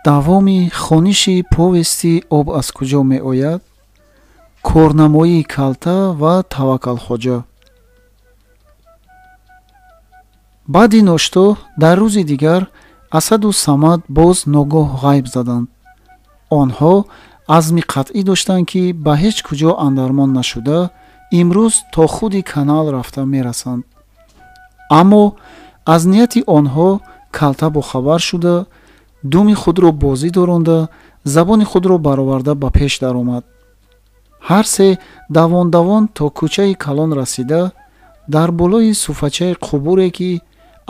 давоми хониши повести об аз куҷо меояд, корнамоии калта ва таваккалхоҷа. баъди ношто дар рӯзи дигар асаду самад боз ногоҳ ғайб заданд. онҳо азми қатъӣ доштанд ки ба ҳеҷ куҷо андармон нашуда имрӯз то худи канал рафта мерасанд. аммо аз нияти онҳо калта бохабар шуда, думи худро бозӣ доронда, забони худро бароварда ба пеш даромад. ҳар се давон давон то кӯчаи калон расида, дар болои суфачаи қубуре ки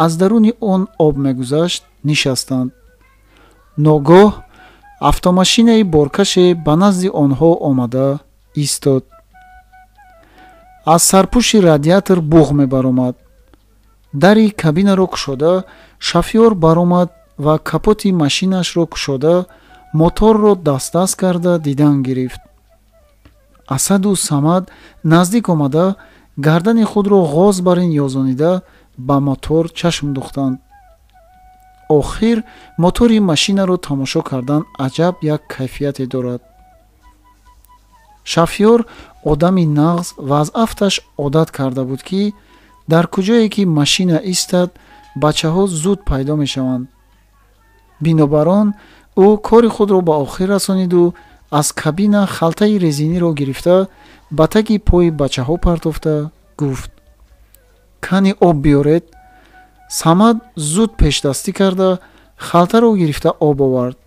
аз даруни он об мегузашт нишастанд. ногоҳ автомашинаи боркаше ба назди онҳо омада истод. аз сарпӯши радиатор буғ мебаромад. дари кабинаро кушода шофёр баромад ва капоти машинашро кушода моторро даст карда дидан гирифт. асаду самад наздик омада гардани худро ғоз бар ин ёзонида ба мотор чашм духтанд. охир мотори машинаро тамошо кардан аҷаб як кайфияте дорад. шофёр одами нағз ва аз афташ одат карда буд ки дар куҷое ки машина истад бачаҳо зуд пайдо мешаванд. бинобар он ӯ кори худро ба охир расониду аз кабина халтаи резиниро гирифта ба таги пои бачаҳо партофта гуфт: кани об биёред. самад зуд пешдастӣ карда халтаро гирифта об овард.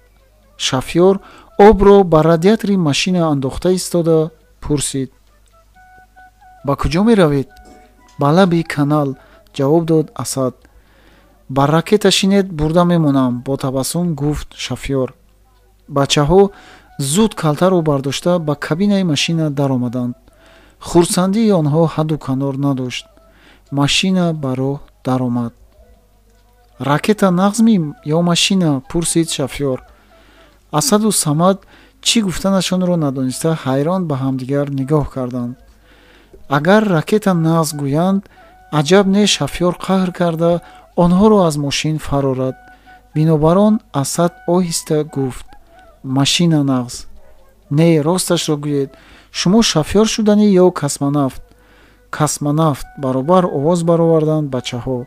шофёр обро ба радиатори машина андохта истода пурсид: ба куҷо меравед? ба лаби канал, ҷавоб дод асад. ба ракеташинед бурда мемонам, бо табассум гуфт шофёр. бачаҳо зуд калтаро бардошта ба кабинаи машина даромаданд. хурсандии онҳо ҳадду канор надошт. машина ба роҳ даромад. ракета нағзмим ё машина? пурсид шофёр. асаду самад чӣ гуфтанашонро надониста ҳайрон ба ҳамдигар нигоҳ карданд. агар ракета нағз гӯянд, аҷаб не шофёр қаҳр карда онҳоро аз мошин фарорад. бинобар он асад оҳиста гуфт: машина нағз. не, росташро гӯед. шумо шофёр шуданӣ ё космонавт? космонавт, баробар овоз бароварданд бачаҳо.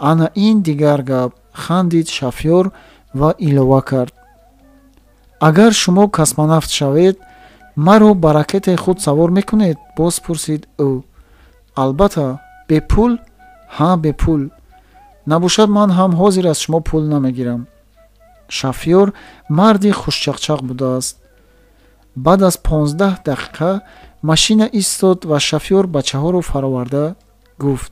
ана ин дигар гап, хандид шофёр ва илова кард: агар шумо космонавт шавед, маро ба ракетаи худ савор мекунед? боз пурсид ӯ. албатта. бе пул? ҳа, бе пул. набошад ман ҳам ҳозир аз шумо пул намегирам. шофёр марди хушчақчақ будааст. баъд аз 15 дақиқа машина истод ва шофёр бачаҳоро фароварда гуфт: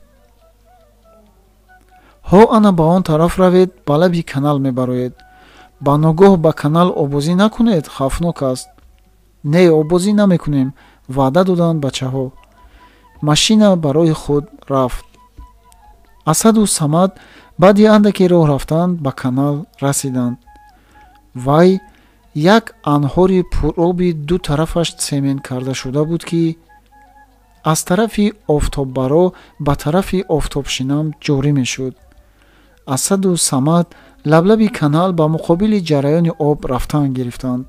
ҳо ана ба он тараф равед, ба лаби канал мебароед. ба ногоҳ ба канал обозӣ накунед, хавфнок аст. не, обозӣ намекунем, ваъда доданд бачаҳо. машина барои худ рафт. асаду самад баъди андаке роҳ рафтан ба канал расиданд. вай як анҳори пуроби ду тарафаш семен карда шуда буд ки аз тарафи офтоббаро ба тарафи офтобшинам ҷорӣ мешуд. асаду самад лаблаби канал ба муқобили ҷараёни об рафтан гирифтанд.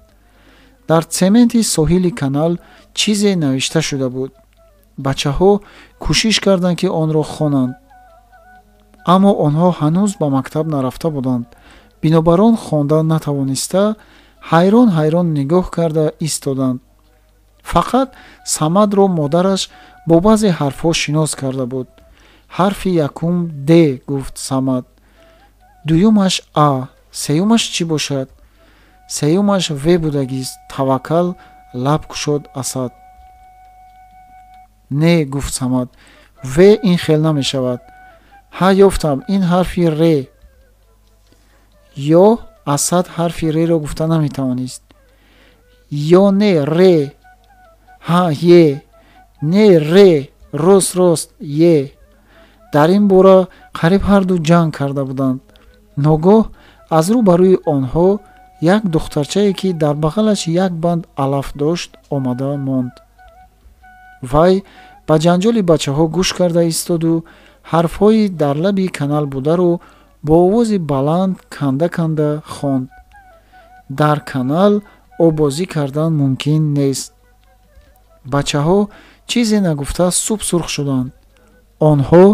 дар цементи соҳили канал чизе навишта шуда буд. бачаҳо кӯшиш карданд ки онро хонанд, аммо онҳо ҳанӯз ба мактаб нарафта буданд. бинобар он хонда натавониста ҳайрон ҳайрон нигоҳ карда истоданд. фақат самадро модараш бо баъзе ҳарфҳо шинос карда буд. ҳарфи якум д гуфт самад. дуюмаш а. сеюмаш чӣ бошад? сеюмаш в будагист. таваккал, лаб кушод асад. не, гуфт самад. в ин хел намешавад. ҳа, ёфтам, ин ҳарфи ре. ё асад ҳарфи реро гуфта наметавонист. ё не, ре. ҳа, е. не, ре. рост, е. дар ин бора қариб ҳарду ҷанг карда буданд. ногоҳ аз рӯ ба рӯи онҳо як духтарчае ки дар бағалаш як банд алаф дошт омада монд. вай ба ҷанҷоли бачаҳо гӯш карда истоду ҳарфҳои дар лаби канал бударо бо овози баланд канда канда хонд. дар канал обозӣ кардан мумкин нест. бачаҳо чизе нагуфта субҳ сурх шуданд. онҳо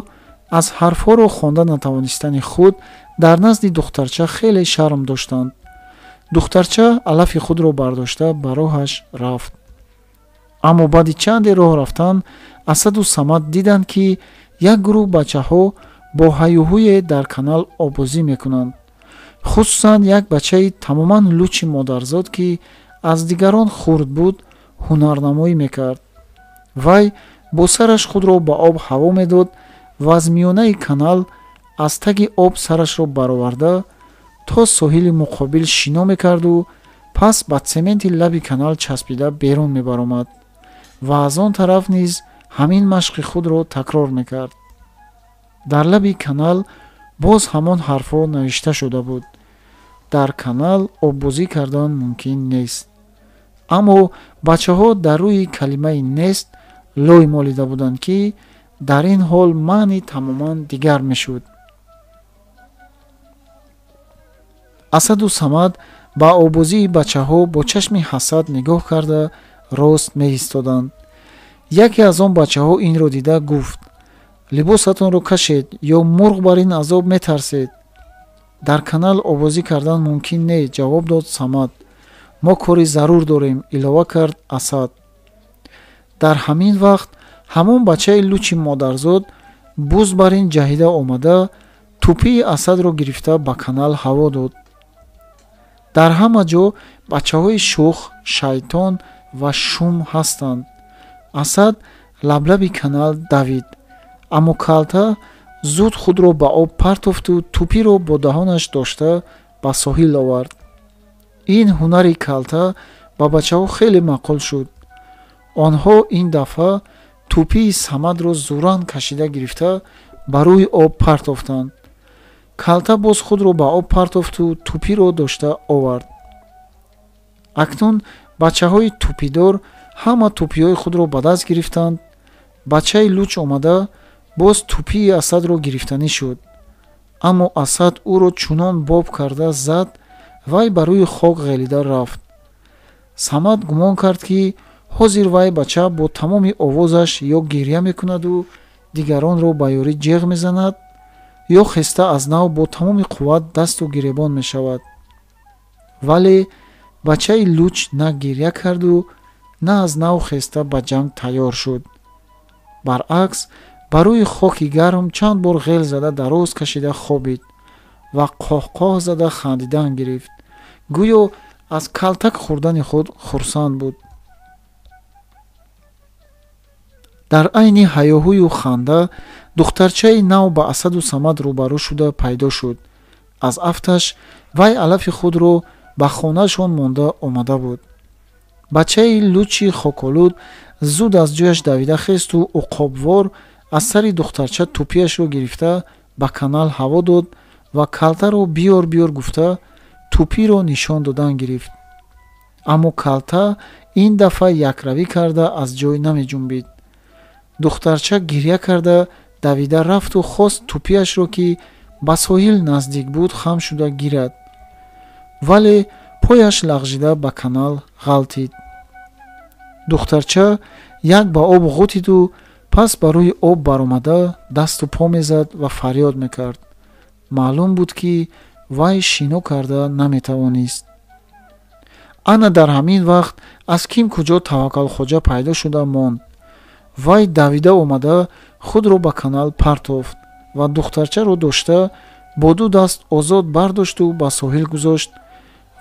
аз ҳарфҳоро хонда натавонистани худ дар назди духтарча хеле шарм доштанд. духтарча алафи худро бардошта ба роҳаш рафт. аммо баъди чанде роҳ рафтан Асаду Самад диданд ки як гурӯҳ бачаҳо бо ҳаюҳуе дар канал обозӣ мекунанд. хусусан як бачаи тамоман лучи модарзод ки аз дигарон хурд буд ҳунарнамоӣ мекард. вай бо сараш худро ба об ҳаво медод ва аз миёнаи канал аз таги об сарашро бароварда то соҳили муқобил шино мекарду пас ба цементи лаби канал часпида берун мебаромад ва аз он тараф низ ҳамин машқи худро такрор мекард. дар лаби канал боз ҳамон ҳарфҳо навишта шуда буд. дар канал оббозӣ кардан мумкин нест. аммо бачаҳо дар рӯи калимаи нест лой молида буданд ки дар ин ҳол маъни тамоман дигар мешуд. Асаду Самад ба обозии бачаҳо бо чашми ҳасад нигоҳ карда рост меистоданд. яке аз он бачаҳо инро дида гуфт: либосатонро кашед, ё мурғ бар ин азоб метарсед. дар канал обозӣ кардан мумкин нест, ҷавоб дод Самад. мо кори зарур дорем, илова кард Асад. дар ҳамин вақт ҳамон бачаи лучи модарзод буз бар ин ҷаҳида омада тупии Асадро гирифта ба канал ҳаво дод. дар ҳама ҷо бачаҳои шух, шайтон ва шум ҳастанд. Асад лаблаби канал давид, аммо калта зуд худро ба об партофту тупиро бо даҳонаш дошта ба соҳил овард. ин ҳунари калта ба бачаҳо хеле маъқул шуд. онҳо ин дафъа тупии Самадро зуран кашида гирифта ба рӯи об партофтанд. калта боз худро ба об партофту тупиро дошта овард. акнун бачаҳои тупидор ҳама тупиҳои худро ба даст гирифтанд. бачаи луч омада боз тупии Асадро гирифтанӣ шуд. аммо Асад ӯро чунон боб карда зад, вай ба рӯи хок ғелида рафт. Самад гумон кард ки ҳозир вай бача бо тамоми овозаш ё гирья мекунаду дигаронро ба ёрӣ ҷеғ мезанад, ё хеста аз нав бо тамоми қувват дасту гиребон мешавад. вале бачаи луч на гирья карду на аз нав хеста ба ҷанг тайёр шуд. баръакс ба рӯи хоки гарм чанд бор ғел зада дароз кашида хобид ва қоҳ-қоҳ зада хандидан гирифт. гӯё аз калтак хӯрдани худ хурсанд буд. дар айни ҳаёҳӯю ханда духтарчаи нав ба Асаду Самад рӯбарӯ шуда пайдо шуд. аз афташ вай алафи худро ба хонаашон монда омада буд. бачаи лучи хоколуд зуд аз ҷояш давида хесту уқобвор аз сари духтарча тупиашро гирифта ба канал ҳаво дод ва калтаро биёр биёр гуфта тупиро нишон додан гирифт. аммо калта ин дафъа якравӣ карда аз ҷой намеҷунбид. духтарча гирья карда давида рафту хост тупиашро ки ба соҳил наздик буд хам шуда гирад, вале пояш лағжида ба канал ғалтид. духтарча як ба об ғӯтиду пас ба рӯи об баромада дасту по мезад ва фарёд мекард. маълум буд ки вай шино карда наметавонист. ана дар ҳамин вақт аз ким куҷо Таваккалхоҷа пайдо шуда монд. вай давида омада худро ба канал партофт ва духтарчаро дошта бо ду даст озод бардошту ба соҳил гузошт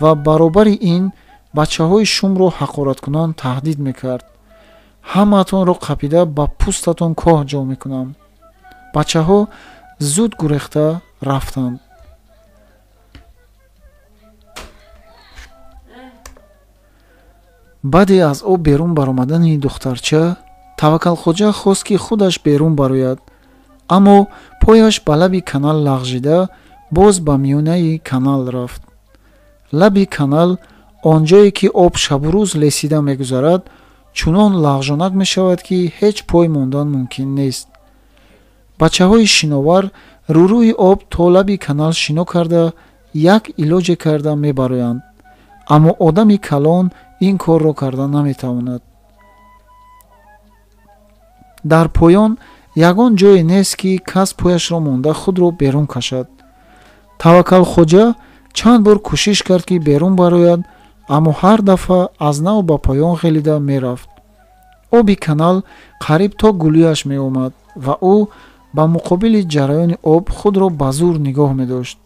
ва баробари ин бачаҳои шумро ҳақораткунон таҳдид мекард. ҳамаатонро қапида ба пӯстатон коҳ ҷо мекунам. бачаҳо зуд гурехта рафтанд. баъде аз об берун баромадани духтарча Таваккалхоҷа хост ки худаш берун барояд, аммо пояш ба лаби канал лағжида боз ба миёнаи канал рафт. лаби канал он ҷое ки об шабу рӯз лесида мегузарад чунон лағжонак мешавад ки ҳеҷ пой мондан мумкин нест. бачаҳои шиновар рӯрӯи об то лаби канал шино карда як илоҷе карда мебароянд, аммо одами калон ин корро карда наметавонад. дар поён ягон ҷое нест ки кас пояшро монда худро берун кашад. Таваккалхоҷа чанд бор кӯшиш кард ки берун барояд, аммо ҳар дафъа аз нав ба поён ғелида мерафт. оби канал қариб то гулӯяш меомад ва ӯ ба муқобили ҷараёни об худро ба зур нигоҳ медошт.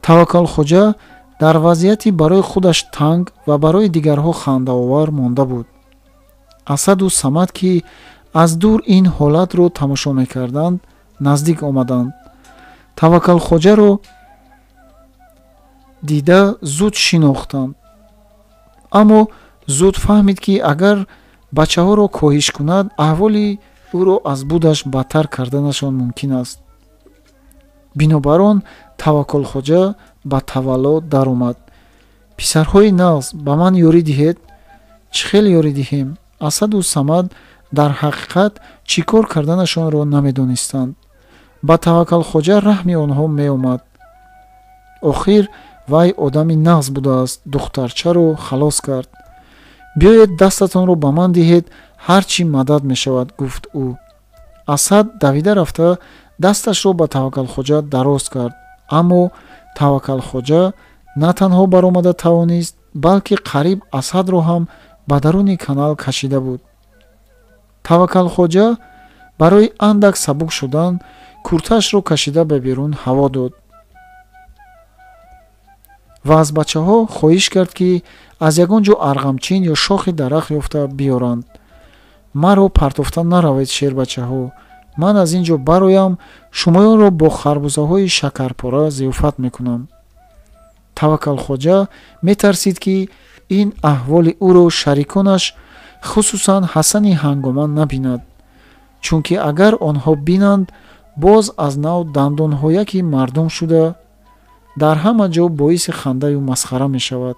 Таваккалхоҷа дар вазъияти барои худаш танг ва барои дигарҳо хандаовар монда буд. Асаду Самад, ки аз дур ин ҳолатро тамошо мекарданд, наздик омаданд. Таваккалхоҷаро дида зуд шинохтанд, аммо зуд фаҳмид, ки агар бачаҳоро коҳиш кунад, аҳволи ӯро аз будаш бадтар карданашон мумкин аст. бинобар он Таваккалхоҷа ба тавалло даромад. писарҳои нағз, ба ман ёрӣ диҳед. чӣ хел ёрӣ диҳем? Асаду Самад дар ҳақиқат чӣ кор карданашонро намедонистанд. ба Таваккалхоҷа раҳми онҳо меомад. охир вай одами нағз будааст, духтарчаро халос кард. биёед дастатонро ба ман диҳед, ҳар чӣ мадад мешавад, гуфт ӯ. Асад давида рафта дасташро ба Таваккалхоҷа дароз кард, аммо Таваккалхоҷа на танҳо баромада тавонист, балки қариб Асадро ҳам ба даруни канал кашида буд. Таваккалхоҷа барои андак сабук шудан куртаашро кашида ба берун ҳаво дод ва аз бачаҳо хоҳиш кард, ки аз ягон ҷо арғамчин ё шохи дарахт ёфта биёранд. маро партофта наравед, шербачаҳо. ман аз ин ҷо бароям, шумоёнро бо харбузаҳои шакарпора зиёфат мекунам. Таваккалхоҷа метарсид, ки ин аҳволи ӯро шариконаш, хусусан Ҳасани ҳангоман набинад, чунки агар онҳо бинанд, боз аз нав дандонҳояки мардум шуда, дар ҳама ҷо боиси хандаю масхара мешавад.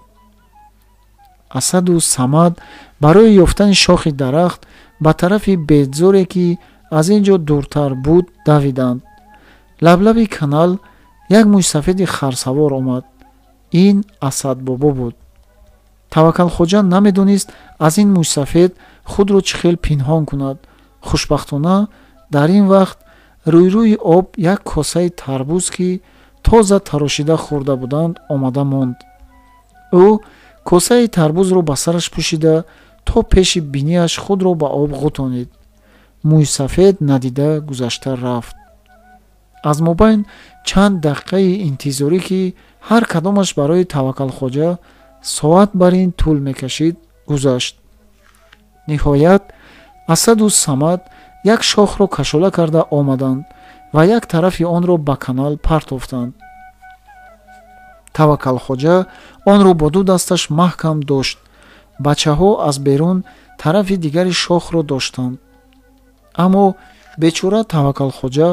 Асаду Самад барои ёфтани шохи дарахт ба тарафи бедзоре, ки аз ин ҷо дуртар буд, давиданд. лаблаби канал як мӯйсафеди харсавор омад. ин Асад бобо буд. Таваккалхоҷа намедонист аз ин мӯйсафед худро чӣ хел пинҳон кунад. хушбахтона дар ин вақт рӯйрӯи об як косаи тарбуз, ки тоза тарошида хӯрда буданд, омада монд. ӯ косаи тарбузро ба сараш пӯшида, то пеши бинияш худро ба об ғӯтонид. мӯйсафед надида гузашта рафт. аз мобайн чанд дақиқаи интизорӣ, ки ҳар кадомаш барои Таваккалхоҷа соат бар ин тӯл мекашид, гузашт. ниҳоят Асаду Самад як шохро кашола карда омаданд ва як тарафи онро ба канал партофтанд. Таваккалхоҷа онро бо ду дасташ маҳкам дошт. бачаҳо аз берун тарафи дигари шохро доштанд. аммо бечора Таваккалхоҷа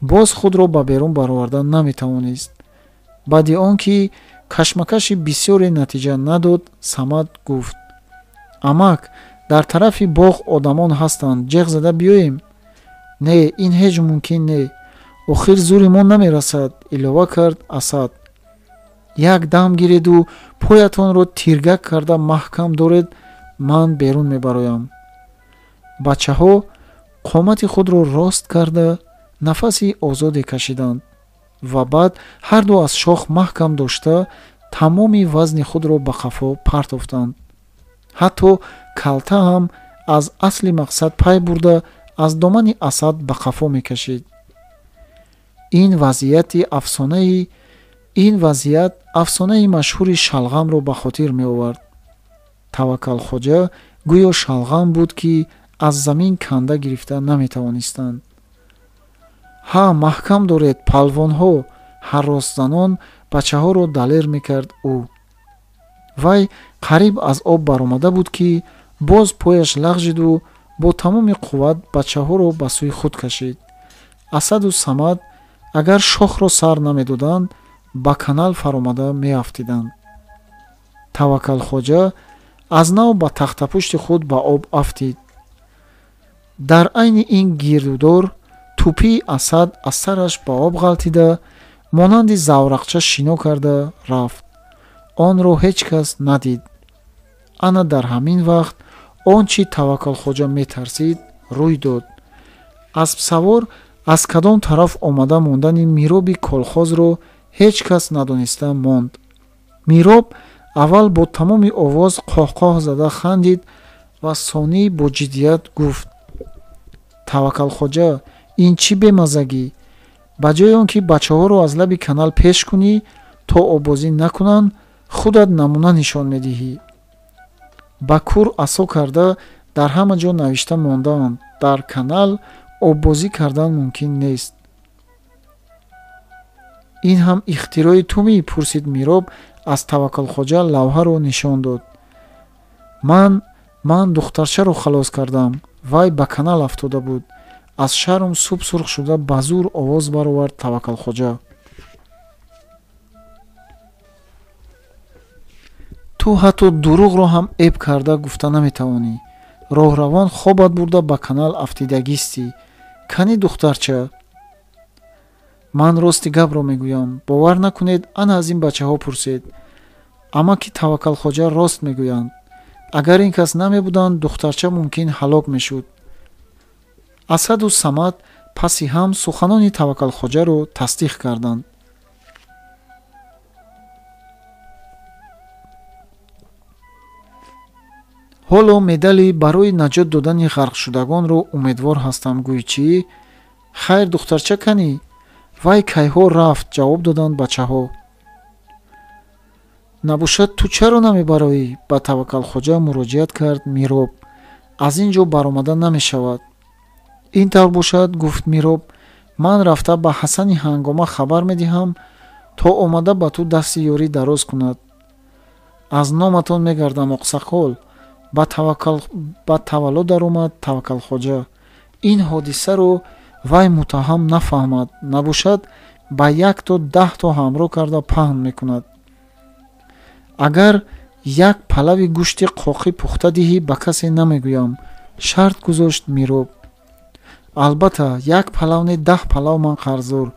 боз худро ба берун бароварда наметавонист. баъди он ки кашмакаши бисёре натиҷа надод, Самад гуфт: амак, дар тарафи боғ одамон ҳастанд, ҷеғ зада биёем. не, ин ҳеҷ мумкин не. охир зури мо намерасад, илова кард Асад. як дам гиреду поятонро тиргак карда маҳкам доред, ман берун мебароям. бачаҳо қомати худро рост карда нафаси озоде кашиданд ва баъд ҳарду аз шох маҳкам дошта тамоми вазни худро ба қафо партофтанд. ҳатто калта ҳам аз асли мақсад пай бурда аз домани Асад ба қафо мекашид. ин вазъият афсонаи машҳури шалғамро ба хотир меовард. Таваккалхоҷа гӯё шалғам буд, ки аз замин канда гирифта наметавонистанд. ҳа, маҳкам доред, палвонҳо! ҳарроссанон бачаҳоро далер мекард ӯ. вай қариб аз об баромада буд, ки боз пояш лағжиду бо тамоми қувват бачаҳоро ба сӯи худ кашид. Асаду Самад агар шохро сар намедоданд, ба канал фаромада меафтиданд. Таваккалхоҷа аз нав ба тахтапушти худ ба об афтид. дар айни ин гирдудор тӯпии Асад аз сараш ба об ғалтида, монанди заврақча шино карда рафт. онро ҳеҷ кас надид. ана дар ҳамин вақт он чи Таваккалхоҷа метарсид рӯй дод. аспсавор аз кадом тараф омада мондани Мироби колхозро ҳеҷ кас надониста монд. Мироб аввал бо тамоми овоз қоҳ-қоҳ зада хандид ва сонӣ бо ҷиддият гуфт: Таваккалхоҷа, ин чӣ бемазагӣ? ба ҷои он ки бачаҳоро аз лаби канал пеш кунӣ, то обозӣ накунанд, худат намуна нишон медиҳӣ. ба кур асо карда дар ҳама ҷо навишта мондаанд: дар канал оббозӣ кардан мумкин нест. ин ҳам ихтирои туми? Пурсид Мироб аз Таваккалхоҷа лавҳаро нишон дод. ман духтарчаро халос кардам. вай ба канал афтода буд. аз шарм суб сурх шуда ба зур овоз баровард Таваккалхоҷа. ту ҳатто дурӯғро ҳам эб карда гуфта наметавонӣ. роҳравон хобат бурда ба канал афтидагистӣ. канӣ духтарча? ман рости гапро мегӯям. бовар накунед, ана аз ин бачаҳо пурсед. амаки Таваккалхоҷа рост мегӯянд. агар ин кас намебуданд, духтарча мумкин ҳалок мешуд. Асаду Самад паси ҳам суханони Таваккалхоҷаро тасдиқ карданд. ҳоло медали барои наҷот додани ғарқшудагонро умедвор ҳастам. гӯй чӣ? хайр, духтарча канӣ? вай кайҳо рафт, ҷавоб доданд бачаҳо. набошад ту чаро намебароӣ? ба Таваккалхоҷа муроҷиат кард Мироб. аз ин ҷо баромада намешавад. ин тавр бошад, гуфт Мироб, ман рафта ба Ҳасани Ҳангома хабар медиҳам, то омада ба ту дасти ёрӣ дароз кунад. аз номатон мегардам оқсақол. ба тавалло даромад Таваккалхоҷа. ин ҳодисаро вай муттаҳам нафаҳмад. набошад ба 1 то 10 то ҳамроҳ карда паҳн мекунад. агар як палави гӯшти қоқӣ пухта диҳӣ, ба касе намегӯям, шарт гузошт Мироб. албатта, 1 палав не 10 палав ман қарздор,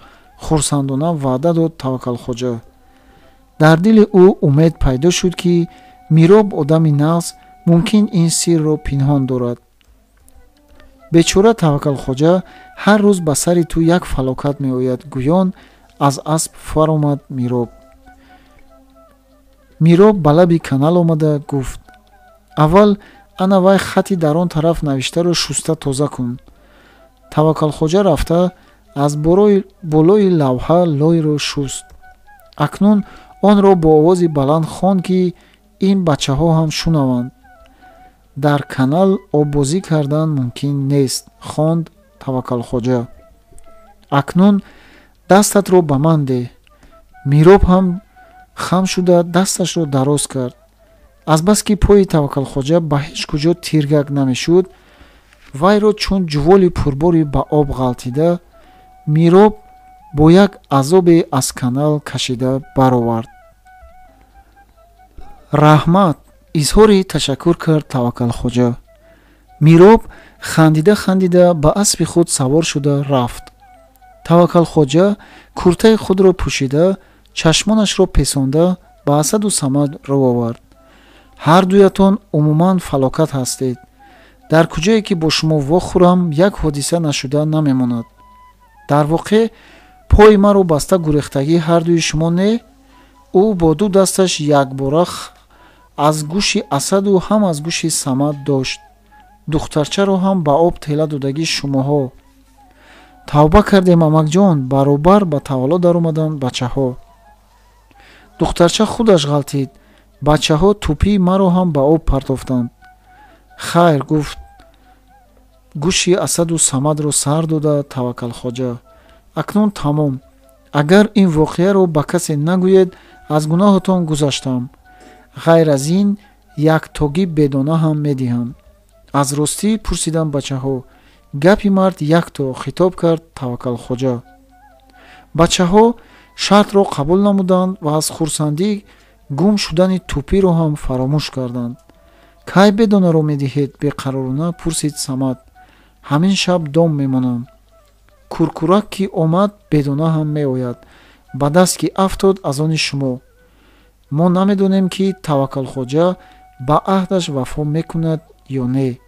хурсандона ваъда дод Таваккалхоҷа. дар дили ӯ умед пайдо шуд ки Мироб одами нағз мумкин ин сирро пинҳон дорад. бечора Таваккалхоҷа, ҳар рӯз ба сари ту як фалокат меояд, гӯён аз асп фаромад Мироб. Мироб ба лаби канал омада гуфт: аввал ана вай хати дар он тараф навиштаро шуста тоза кун. Таваккалхоҷа рафта аз болои лавҳа лойро шуст. акнун онро бо овози баланд хонд ки ин бачаҳо ҳам шунаванд. дар канал оббозӣ кардан мумкин нест, хонд Таваккалхоҷа. акнун дастатро ба ман деҳ. Мироб ҳам хам шуда дасташро дароз кард. азбаски пои Таваккалхоҷа ба ҳеҷ куҷо тиргак намешуд, вайро чун ҷуволи пурбори ба об ғалтида, Мироб бо як азобе аз канал кашида баровард. раҳмат, изҳори ташаккур кард Таваккалхоҷа. Мироб хандида хандида ба аспи худ савор шуда рафт. Таваккалхоҷа куртаи худро пӯшида, чашмонашро песонда ба Асаду Самад рӯ овард. ҳар дуятон умуман фалокат ҳастед. дар куҷое ки бо шумо вохӯрам, як ҳодиса нашуда намемонад. дар воқеъ пои маро баста гурехтагӣ ҳар дуи шумо не? ӯ бо ду дасташ якбора аз гӯши Асаду ҳам аз гӯши Самад дошт. духтарчаро ҳам ба об тела додагӣ шумоҳо. тавба кардем амакҷон, баробар ба тавалло даромаданд бачаҳо. духтарча худаш ғалтид. бачаҳо тӯпии маро ҳам ба об партофтанд. хайр, гуфт гӯши Асаду Самадро сар дода Таваккалхоҷа. акнун тамом. агар ин воқеаро ба касе нагӯед, аз гуноҳатон гузаштам. ғайр аз ин яктоги бедона ҳам медиҳам. аз ростӣ пурсиданд бачаҳо. гапи мард якто, хитоб кард Таваккалхоҷа. бачаҳо шартро қабул намуданд ва аз хурсандӣ гум шудани тӯпиро ҳам фаромӯш карданд. кай бедонаро медиҳед? беқаророна пурсид Самад. ҳамин шаб дом мемонам. куркурак ки омад, бедона ҳам меояд. ба даст ки афтод аз они шумо. мо намедонем ки Таваккалхоҷа ба аҳдаш вафо мекунад ё не,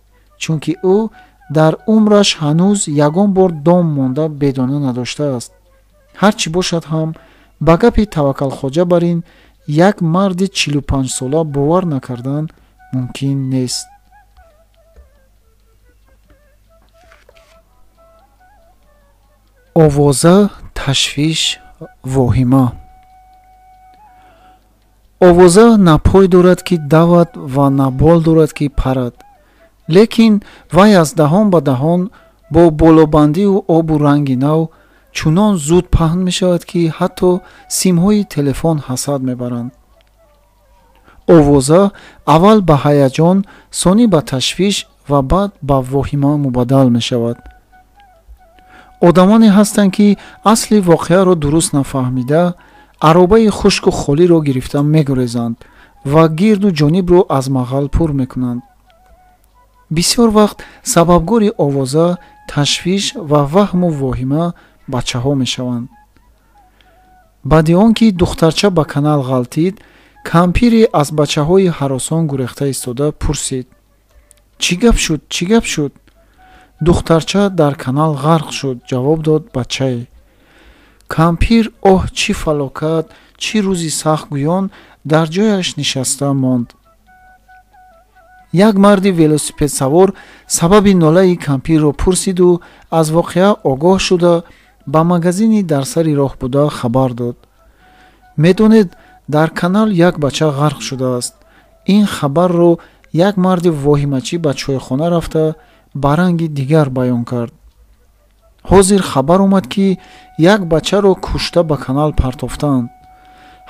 чунки ӯ дар умраш ҳанӯз ягон бор дом монда бедона надоштааст. ҳар чӣ бошад ҳам ба гапи Таваккалхоҷа бар ин як марди 45сола бовар накардан мумкин нест. овоза, ташвиш, воҳима. овоза на пой дорад ки давад ва на бол дорад ки парад, лекин вай аз даҳон ба даҳон бо болобандию обу ранги нав чунон зуд паҳн мешавад ки ҳатто симҳои телефон ҳасад мебаранд. овоза аввал ба ҳаяҷон, сони ба ташвиш ва баъд ба воҳима мубаддал мешавад. одамоне ҳастанд ки асли воқеаро дуруст нафаҳмида аробаи хушку холиро гирифта мегурезанд ва гирду ҷонибро аз мағал пур мекунанд. бисёр вақт сабабгори овоза, ташвиш ва ваҳму воҳима бачаҳо мешаванд. баъди он ки духтарча ба канал ғалтид, кампире аз бачаҳои ҳаросон гурехта истода пурсид: чӣ гап шуд? духтарча дар канал ғарқ шуд, ҷавоб дод бачае. кампир оҳ, чӣ фалокат, чӣ рӯзи сахтгӯён дар ҷояш нишаста монд. як марди велосипедсавор сабаби нолаи кампирро пурсиду аз воқеа огоҳ шуда ба магазини дар сари роҳ буда хабар дод: медонед, дар канал як бача ғарқ шудааст. ин хабарро як марди воҳимачӣ ба чойхона рафта ба ранги дигар баён кард. ҳозир хабар омад ки як бачаро кушта ба канал партофтанд.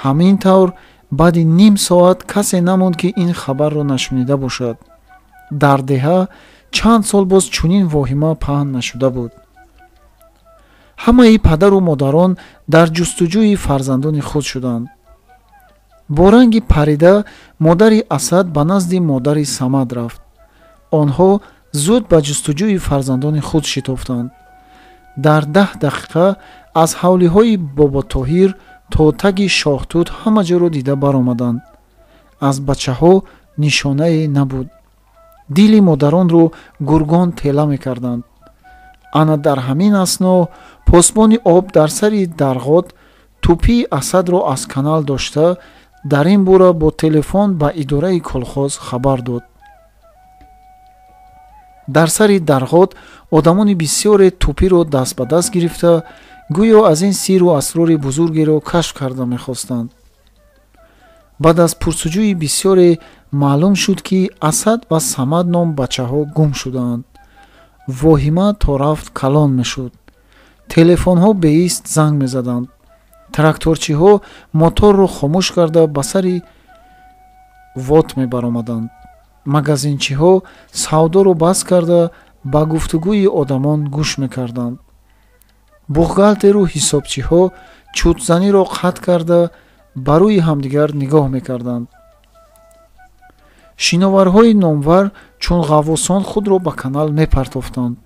ҳамин тавр баъди ним соат касе намонд ки ин хабарро нашунида бошад. дар деҳа чанд сол боз чунин воҳима паҳн нашуда буд. ҳамаи падару модарон дар ҷустуҷӯи фарзандони худ шуданд. бо ранги парида модари Асад ба назди модари Самад рафт. онҳо зуд ба ҷустуҷӯи фарзандони худ шитофтанд. дар 10 дақиқа аз ҳавлиҳои бобо Тоҳир то таги Шоҳтут ҳама ҷоро дида баромаданд. аз бачаҳо нишонае набуд. дили модаронро гургон тела мекарданд. ана дар ҳамин асно посбони об дар сари дарғот тӯпии Асадро аз канал дошта, дар ин бора бо телефон ба идораи колхоз хабар дод. дар сари дарғот одамони бисёре тӯпиро даст ба даст гирифта гӯё аз ин сиру асрори бузургеро кашф карда мехостанд. баъд аз пурсуҷӯи бисёре маълум шуд ки Асад ва Самад ном бачаҳо гум шудаанд. воҳима то рафт калон мешуд. телефонҳо беист занг мезаданд. тракторчиҳо моторро хомӯш карда ба сари вот мебаромаданд. магазинчиҳо савдоро бас карда ба гуфтугӯи одамон гӯш мекарданд. буғгалтеру ҳисобчиҳо чӯтзаниро қатъ карда ба рӯи ҳамдигар нигоҳ мекарданд. шиноварҳои номвар чун ғаввосон худро ба канал мепартофтанд.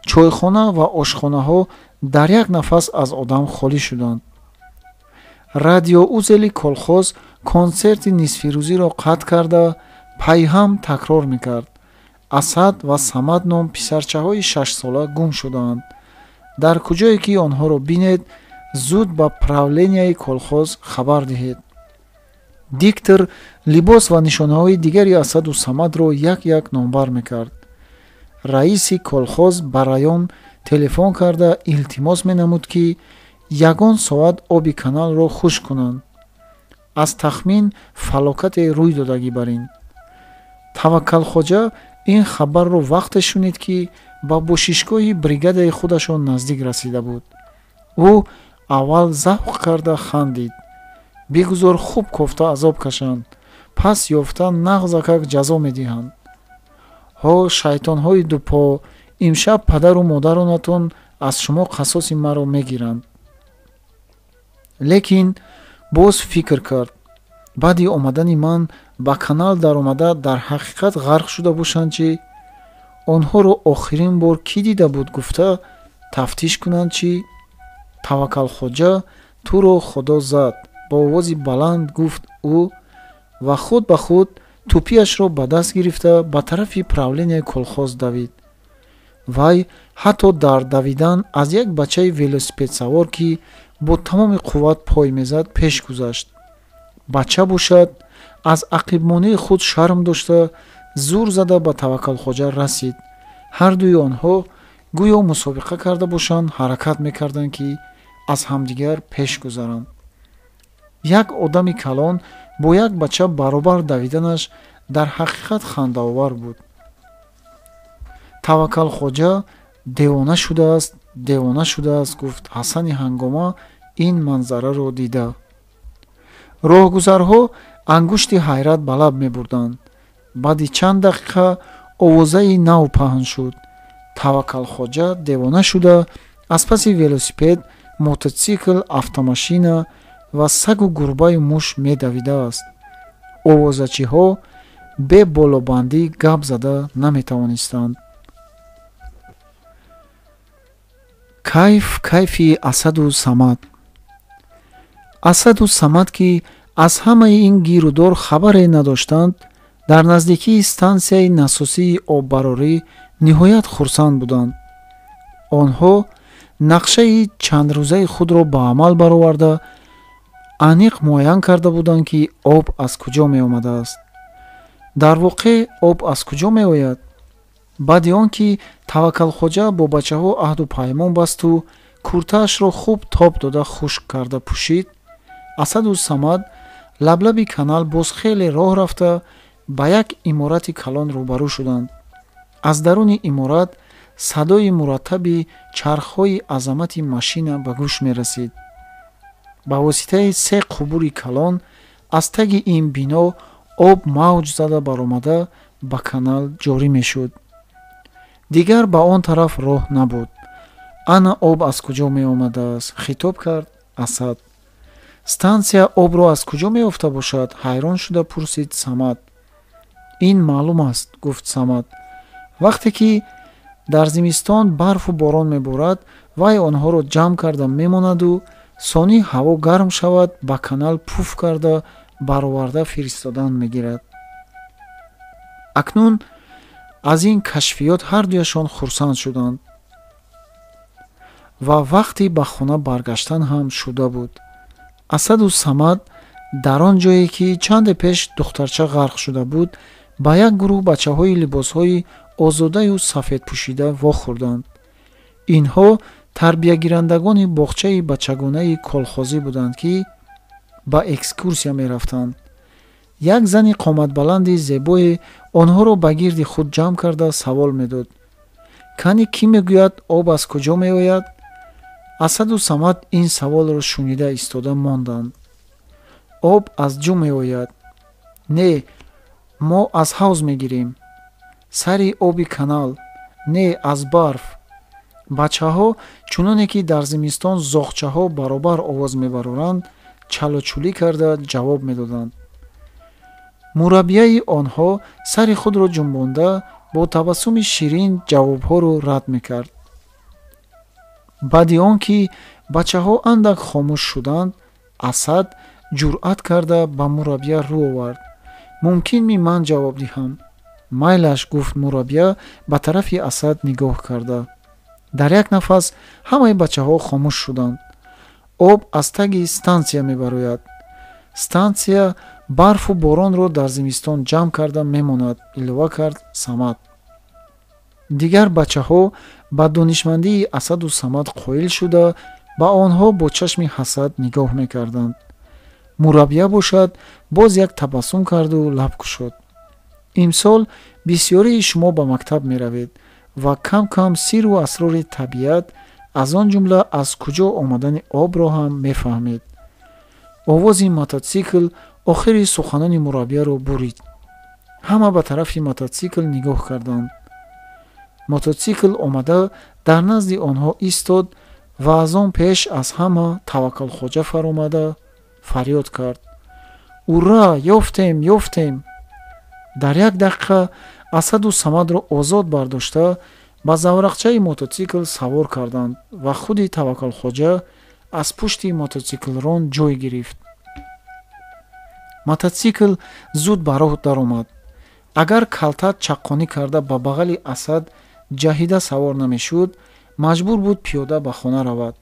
чойхона ва ошхонаҳо дар як нафас аз одам холӣ шуданд. радиоузели колхоз консерти нисфирӯзиро қатъ карда пайҳам такрор мекард: Асад ва Самад ном писарчаҳои 6сола гум шудаанд. дар куҷое ки онҳоро бинед, зуд ба правленияи колхоз хабар диҳед. диктор либос ва нишонаҳои дигари Асаду Самадро як номбар мекард. раиси колхоз ба раён телефон карда илтимос менамуд ки ягон соат оби каналро хушк кунанд. аз тахмин фалокате рӯй додагӣ бар ин. Таваккалхоҷа ин хабарро вақте шунид ки ба бошишгоҳи бригадаи худашон наздик расида буд. ӯ аввал завқ карда хандид: бигузор хуб кофта азоб кашанд, пас ёфта нағзакак ҷазо медиҳанд. ҳо шайтонҳои дупо, имшаб падару модаронатон аз шумо қасоси маро мегиранд. лекин боз фикр кард: баъди омадани ман ба канал даромада дар ҳақиқат ғарқ шуда бошанд чи? онҳоро охирин бор кӣ дида буд гуфта тафтиш кунанд чи? Таваккалхоҷа туро худо зад, با آوازی بلند گفت او و خود به خود توپیش را به دست گرفته به طرف پراولین کلخاز دوید. وای حتی در دویدن از یک بچه ولوسپد سوار که با تمام قوت پای میزد پیش گذشت. بچه باشد از عقیب‌مانی خود شرم داشته زور زده به توکل خواجه رسید. هر دوی آنها گویا مسابقه کرده باشند حرکت میکردند که از همدیگر پیش گذرند. یک آدم کلان با یک بچه برابر دویدنش در حقیقت خنده‌آور بود. توکل خواجه دیوانه شده است گفت حسن هنگامه این منظره را دیده. راهگذرها انگشت حیرت به لب می‌بردند. بعد چند دقیقه آوازه نو پهن شد. توکل خواجه دیوانه شده از پس ولوسپد، موتورسیکل، автомашина و سگ و گربه موش می‌دویده است. آوازچی‌ها به بالابندی گپ زده نمی‌توانستند. کیفی اسدو صمد. اسدو صمد که از همه این گیر و دار خبری نداشتند در نزدیکی استانسیای نسوسی آببراری نهایت خرسند بودند. آنها نقشه چند روزه خود را به عمل برآورده انیق معین کرده بودند که آب از کجا می آمده است. در واقع آب از کجا می آید؟ بعد آنکه توکل خواجه با بچه ها عهد و پیمان بست و کورتاش را خوب تاب داده خشک کرده پوشید، اسدو صمد لبلبی کانال باز خیلی راه رفته به یک عمارت کلان روبرو شدند. از درون عمارت صدای مرتب چرخهای عظمت ماشین به گوش می رسید. با واسطه 3 قبور کلان از تگ این بنا آب موج زده برآمده به کانال جاری می شد. دیگر به آن طرف راه نبود. انا آب از کجا می آمده است؟ خطاب کرد اسد. ستانسیا آب را از کجا می افته باشد؟ حیران شده پرسید صمد. این معلوم است گفت صمد. وقتی که در زمستان برف و باران می بارد وای آنها را جمع کرده می ماند و ثانی هوا گرم شود به کانال پوف کرده برآورده فرستادن می گیرد. اکنون از این کشفیات هر دویشان خرسند شدند و وقتی به خانه برگشتن هم شده بود. اسد و صمد در آن جایی که چند پیش دخترچه غرق شده بود با یک گروه بچه های لباس های آزاده و سفید پوشیده واخوردند. اینها تربیه گیرندگان باغچه بچگانه کلخازی بودند که با اکسکورسیا می رفتند. یک زن قامت بلند زیبای آنها را به گرد خود جمع کرده سوال می داد. کنی کی می گوید آب از کجا می آید؟ اسد و صمد این سوال را شنیده ایستاده ماندند. آب از جو می آید. نه، ما از حوض می گیریم. سری آبی کانال. نه، از برف. بچه ها چونانه که در زمستان زاغچه ها برابر آواز می برارند چلوچولی کرده جواب می دادند. مربیه آنها سر خود را جنبانده با تبسم شیرین جوابها را رد می کرد. بعد آنکه بچه ها اندک خاموش شدند اسد جرأت کرده به مربیه رو آورد. ممکن می من جواب دهم؟ مایلش گفت مربیه به طرف اسد نگاه کرده. در یک نفس همه بچه ها خاموش شدند. آب از تگ استانسیا می براید. استانسیا برف و باران را در زمستان جمع کرده میماند، الوا کرد صمد. دیگر بچه ها به دانشمندی اسد و صمد قایل شده به آنها با چشم حسد نگاه میکردند. مربیه باشد باز یک تبسم کرد و لب گشود. امسال بسیاری شما به مکتب می روید و کم کم سیر و اسرار طبیعت از آن جمله از کجا آمدن آب را هم می فهمید. آواز موتورسیکل آخری سخنان مربیه را برید. همه به طرف موتورسیکل نگاه کردند. موتورسیکل آمده در نزد آنها ایستاد و از آن پیش از همه توکل خواجه فرآمده فریاد کرد. اورا، یافتیم! در یک دقیقه اسد و صمد را آزاد برداشته به زورقچه موتورسیکل سوار کردند و خود توکل خواجه از پشت موتورسیکل ران جای گرفت. мототсикл зуд ба роҳ даромад. агар калтат чаққонӣ карда ба бағали Асад ҷаҳида савор намешуд, маҷбур буд пиёда ба хона равад.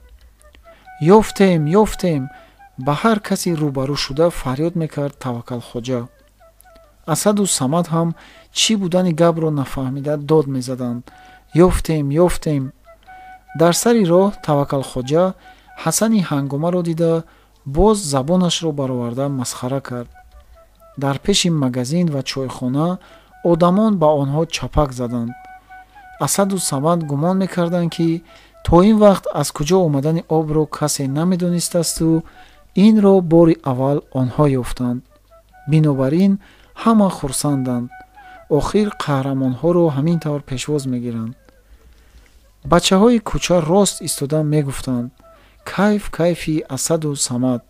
ёфтем, ёфтем, ба ҳар каси рӯбарӯ шуда фарёд мекард Таваккалхоҷа. Асаду Самад ҳам чӣ будани гапро нафаҳмида дод мезаданд. ёфтем, ёфтем. дар сари роҳ Таваккалхоҷа Ҳасани ҳангомаро дида боз забонашро бароварда масхара кард. дар пеши магазин ва чойхона одамон ба онҳо чапак заданд. Асаду Самад гумон мекарданд ки то ин вақт аз куҷо омадани обро касе намедонистасту инро бори аввал онҳо ёфтанд. бинобар ин ҳама хурсанданд. охир қаҳрамонҳоро ҳамин тавр пешвоз мегиранд. бачаҳои кӯча рост истода мегуфтанд: кайф кайфи Асаду Самад.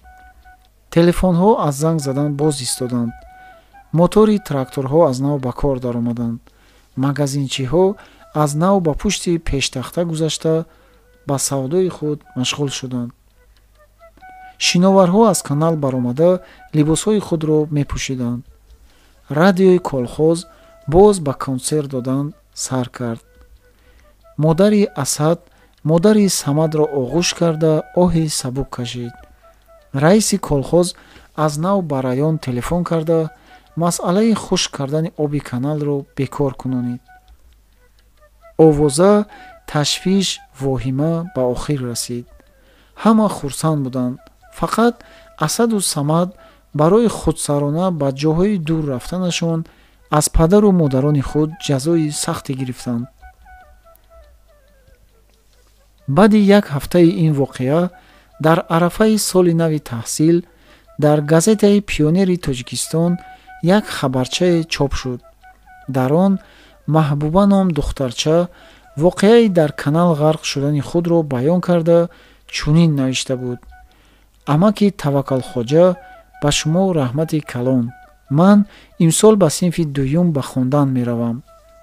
телефонҳо аз занг задан боз истоданд. мотори тракторҳо аз нав ба кор даромаданд. магазинчиҳо аз нав ба пушти пештахта гузашта ба савдои худ машғул шуданд. шиноварҳо аз канал баромада либосҳои худро мепӯшиданд. радиои колхоз боз ба консерт додан сар кард. модари Асад модари Самадро оғӯш карда оҳи сабук кашид. раиси колхоз аз нав ба раён телефон карда масъалаи хушк кардани оби каналро бекор кунонид. овоза, ташвиш, воҳима ба охир расид. ҳама хурсанд буданд. фақат Асаду Самад барои худсарона ба ҷоҳои дур рафтанашон аз падару модарони худ ҷазои сахте гирифтанд. баъди як ҳафтаи ин воқеа дар арафаи соли нави таҳсил дар газетаи Пионери Тоҷикистон як хабарчае чоп шуд. дар он Маҳбуба ном духтарча воқеаи дар канал ғарқ шудани худро баён карда чунин навишта буд: амаки Таваккалхоҷа, ба шумо раҳмати калон. ман имсол ба синфи дуюм ба хондан меравам.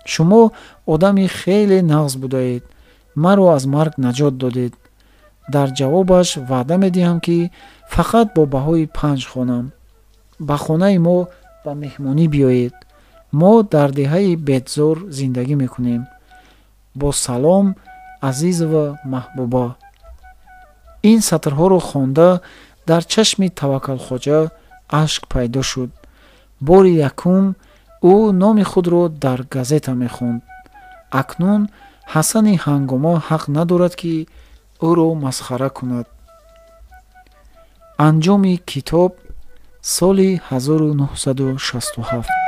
шумо одами хеле нағз будаед. маро аз марг наҷот додед. дар ҷавобаш ваъда медиҳам ки фақат бо баҳои 5 хонам. ба хонаи мо ба меҳмонӣ биёед. мо дар деҳаи бедзор зиндагӣ мекунем. бо салом, Азизова Маҳбуба. ин сатрҳоро хонда дар чашми Таваккалхоҷа ашк пайдо шуд. бори якум ӯ номи худро дар газета мехонд. акнун Ҳасани ҳангома ҳақ надорад ки ӯро масхара кунад. анҷоми китоб соли 1967.